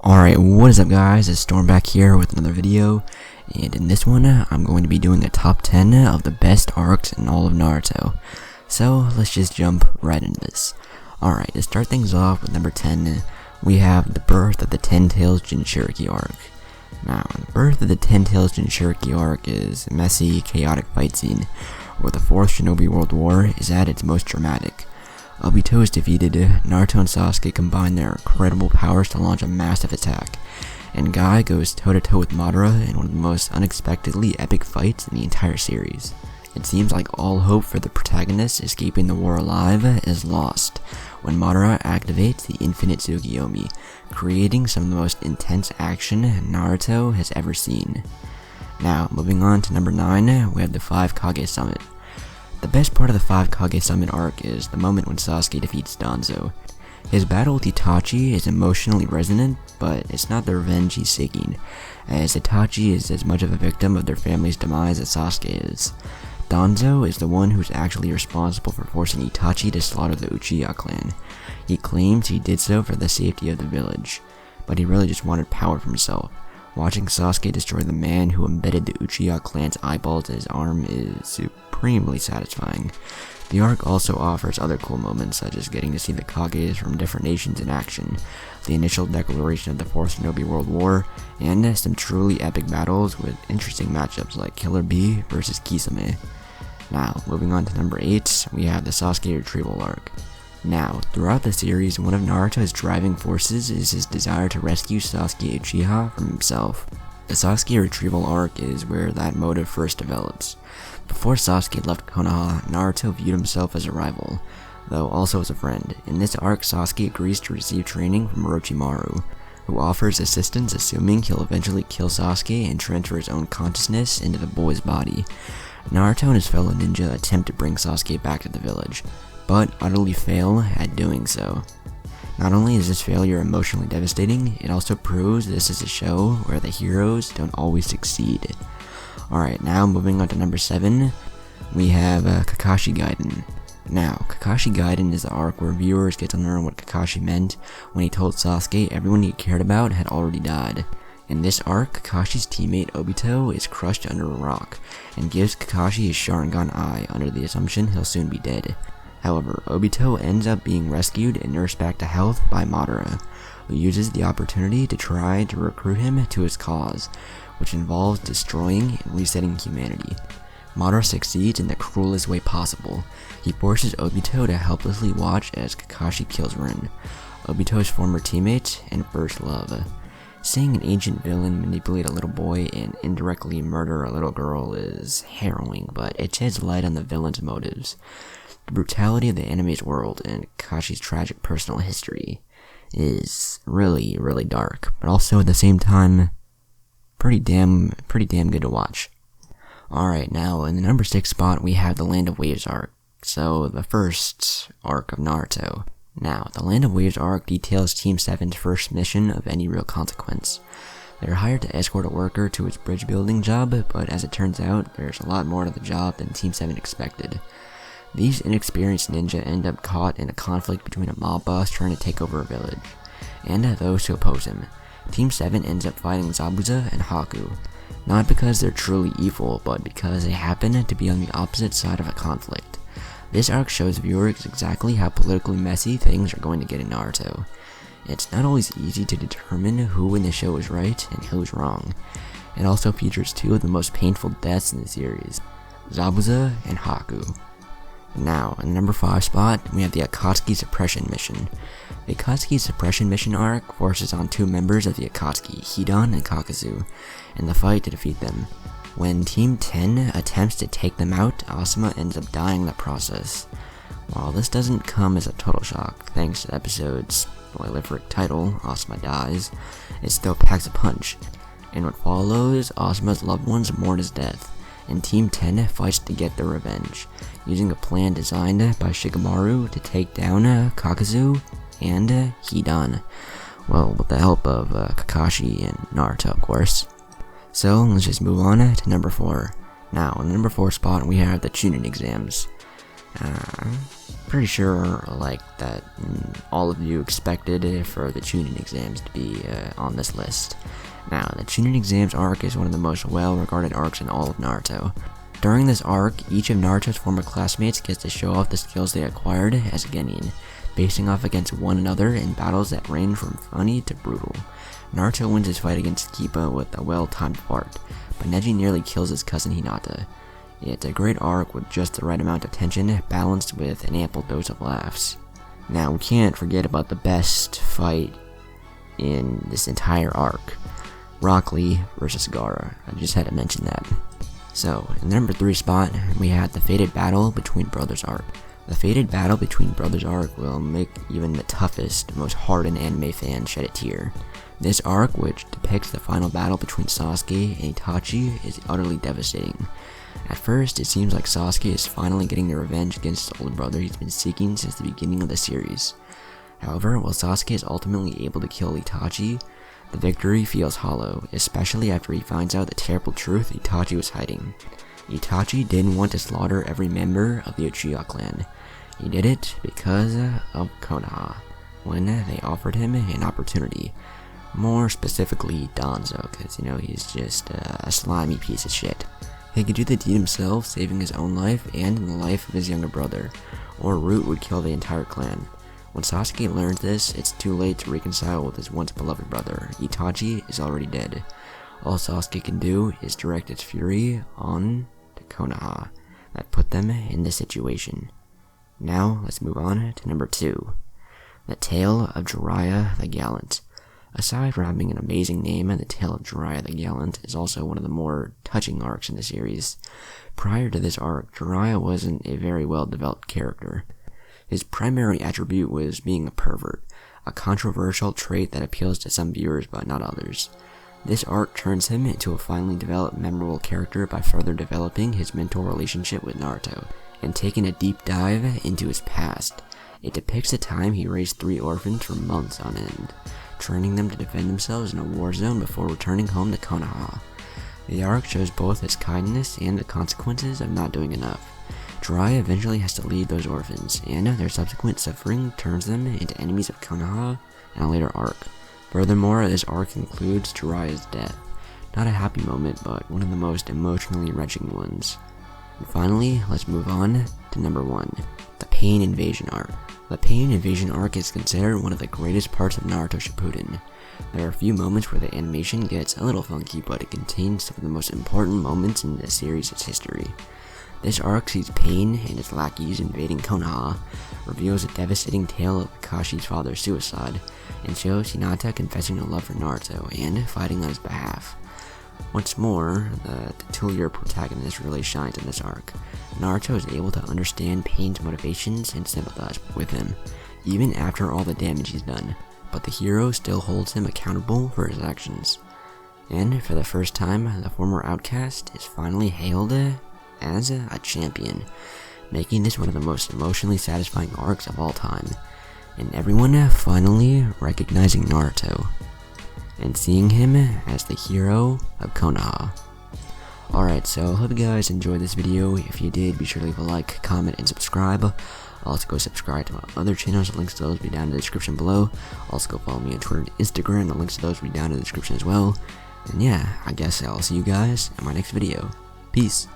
Alright, what is up guys, it's Storm back here with another video, and in this one, I'm going to be doing a top 10 of the best arcs in all of Naruto. So, let's just jump right into this. Alright, to start things off with number 10, we have the birth of the Ten Tails Jinchuriki arc. Now, the birth of the Ten Tails Jinchuriki arc is a messy, chaotic fight scene, where the 4th Shinobi World War is at its most dramatic. Obito is defeated, Naruto and Sasuke combine their incredible powers to launch a massive attack, and Guy goes toe-to-toe with Madara in one of the most unexpectedly epic fights in the entire series. It seems like all hope for the protagonist escaping the war alive is lost, when Madara activates the Infinite Tsukiyomi, creating some of the most intense action Naruto has ever seen. Now, moving on to number 9, we have the 5 Kage Summit. The best part of the 5 Kage Summit arc is the moment when Sasuke defeats Danzo. His battle with Itachi is emotionally resonant, but it's not the revenge he's seeking, as Itachi is as much of a victim of their family's demise as Sasuke is. Danzo is the one who's actually responsible for forcing Itachi to slaughter the Uchiha clan. He claims he did so for the safety of the village, but he really just wanted power for himself. Watching Sasuke destroy the man who embedded the Uchiha clan's eyeballs in his arm is supremely satisfying. The arc also offers other cool moments, such as getting to see the Kages from different nations in action, the initial declaration of the 4th Shinobi World War, and some truly epic battles with interesting matchups like Killer Bee versus Kisame. Now, moving on to number 8, we have the Sasuke Retrieval arc. Now, throughout the series, one of Naruto's driving forces is his desire to rescue Sasuke Uchiha from himself. The Sasuke Retrieval arc is where that motive first develops. Before Sasuke left Konoha, Naruto viewed himself as a rival, though also as a friend. In this arc, Sasuke agrees to receive training from Orochimaru, who offers assistance assuming he'll eventually kill Sasuke and transfer his own consciousness into the boy's body. Naruto and his fellow ninja attempt to bring Sasuke back to the village, but utterly fail at doing so. Not only is this failure emotionally devastating, it also proves this is a show where the heroes don't always succeed. Alright, now moving on to number 7, we have Kakashi Gaiden. Now, Kakashi Gaiden is the arc where viewers get to learn what Kakashi meant when he told Sasuke everyone he cared about had already died. In this arc, Kakashi's teammate Obito is crushed under a rock, and gives Kakashi his Sharingan eye under the assumption he'll soon be dead. However, Obito ends up being rescued and nursed back to health by Madara, who uses the opportunity to try to recruit him to his cause, which involves destroying and resetting humanity. Madara succeeds in the cruelest way possible. He forces Obito to helplessly watch as Kakashi kills Rin, Obito's former teammate and first love. Seeing an ancient villain manipulate a little boy and indirectly murder a little girl is harrowing, but it sheds light on the villain's motives. The brutality of the anime's world and Kakashi's tragic personal history is really, really dark, but also at the same time, pretty damn good to watch. Alright, now in the number 6 spot we have the Land of Waves arc, so the first arc of Naruto. Now, the Land of Waves arc details Team 7's first mission of any real consequence. They're hired to escort a worker to his bridge building job, but as it turns out, there's a lot more to the job than Team 7 expected. These inexperienced ninja end up caught in a conflict between a mob boss trying to take over a village, and those who oppose him. Team 7 ends up fighting Zabuza and Haku, not because they're truly evil, but because they happen to be on the opposite side of a conflict. This arc shows viewers exactly how politically messy things are going to get in Naruto. It's not always easy to determine who in the show is right and who's wrong. It also features 2 of the most painful deaths in the series, Zabuza and Haku. Now, in the number 5 spot, we have the Akatsuki Suppression mission. The Akatsuki Suppression mission arc forces on 2 members of the Akatsuki, Hidan and Kakazu, in the fight to defeat them. When Team 10 attempts to take them out, Asuma ends up dying in the process. While this doesn't come as a total shock, thanks to the episode's spoilerific title, Asuma Dies, it still packs a punch. In what follows, Asuma's loved ones mourn his death, and Team 10 fights to get their revenge, using a plan designed by Shikamaru to take down Kakazu and Hidan. Well, with the help of Kakashi and Naruto, of course. So, let's just move on to number 4. Now, in the number 4 spot, we have the Chunin Exams. pretty sure like that all of you expected for the Chunin Exams to be on this list. Now, the Chunin Exams arc is one of the most well-regarded arcs in all of Naruto. During this arc, each of Naruto's former classmates gets to show off the skills they acquired as a genin, facing off against one another in battles that range from funny to brutal. Naruto wins his fight against Kiba with a well-timed part, but Neji nearly kills his cousin Hinata. It's a great arc with just the right amount of tension, balanced with an ample dose of laughs. Now, we can't forget about the best fight in this entire arc, Rock Lee versus Gaara. I just had to mention that. So, in the number 3 spot, we had the Fated Battle Between Brothers arc. The Fated Battle Between Brothers arc will make even the toughest, most hardened anime fans shed a tear. This arc, which depicts the final battle between Sasuke and Itachi, is utterly devastating. At first, it seems like Sasuke is finally getting the revenge against his older brother he's been seeking since the beginning of the series. However, while Sasuke is ultimately able to kill Itachi, the victory feels hollow, especially after he finds out the terrible truth Itachi was hiding. Itachi didn't want to slaughter every member of the Uchiha clan. He did it because of Konoha, when they offered him an opportunity. More specifically, Danzo, because, he's just a slimy piece of shit. He could do the deed himself, saving his own life and the life of his younger brother, or Root would kill the entire clan. When Sasuke learns this, it's too late to reconcile with his once beloved brother. Itachi is already dead. All Sasuke can do is direct its fury on to Konoha that put them in this situation. Now, let's move on to number 2. The Tale of Jiraiya the Gallant. Aside from having an amazing name, the Tale of Jiraiya the Gallant is also one of the more touching arcs in the series. Prior to this arc, Jiraiya wasn't a very well-developed character. His primary attribute was being a pervert, a controversial trait that appeals to some viewers but not others. This arc turns him into a finely developed, memorable character by further developing his mentor relationship with Naruto, and taking a deep dive into his past. It depicts a time he raised 3 orphans for months on end, training them to defend themselves in a war zone before returning home to Konoha. The arc shows both his kindness and the consequences of not doing enough. Jiraiya eventually has to lead those orphans, and their subsequent suffering turns them into enemies of Konoha in a later arc. Furthermore, this arc includes Jiraiya's death. Not a happy moment, but one of the most emotionally wrenching ones. And finally, let's move on to number 1, the Pain Invasion arc. The Pain Invasion arc is considered one of the greatest parts of Naruto Shippuden. There are a few moments where the animation gets a little funky, but it contains some of the most important moments in the series' history. This arc sees Pain and his lackeys invading Konoha, reveals a devastating tale of Kakashi's father's suicide, and shows Hinata confessing her love for Naruto and fighting on his behalf. What's more, the titular protagonist really shines in this arc. Naruto is able to understand Pain's motivations and sympathize with him, even after all the damage he's done, but the hero still holds him accountable for his actions. And for the first time, the former outcast is finally hailed as a champion, making this one of the most emotionally satisfying arcs of all time, and everyone finally recognizing Naruto, and seeing him as the hero of Konoha. Alright, so hope you guys enjoyed this video. If you did, be sure to leave a like, comment, and subscribe. Also go subscribe to my other channels, the links to those will be down in the description below. Also go follow me on Twitter and Instagram, the links to those will be down in the description as well. And yeah, I guess I'll see you guys in my next video. Peace.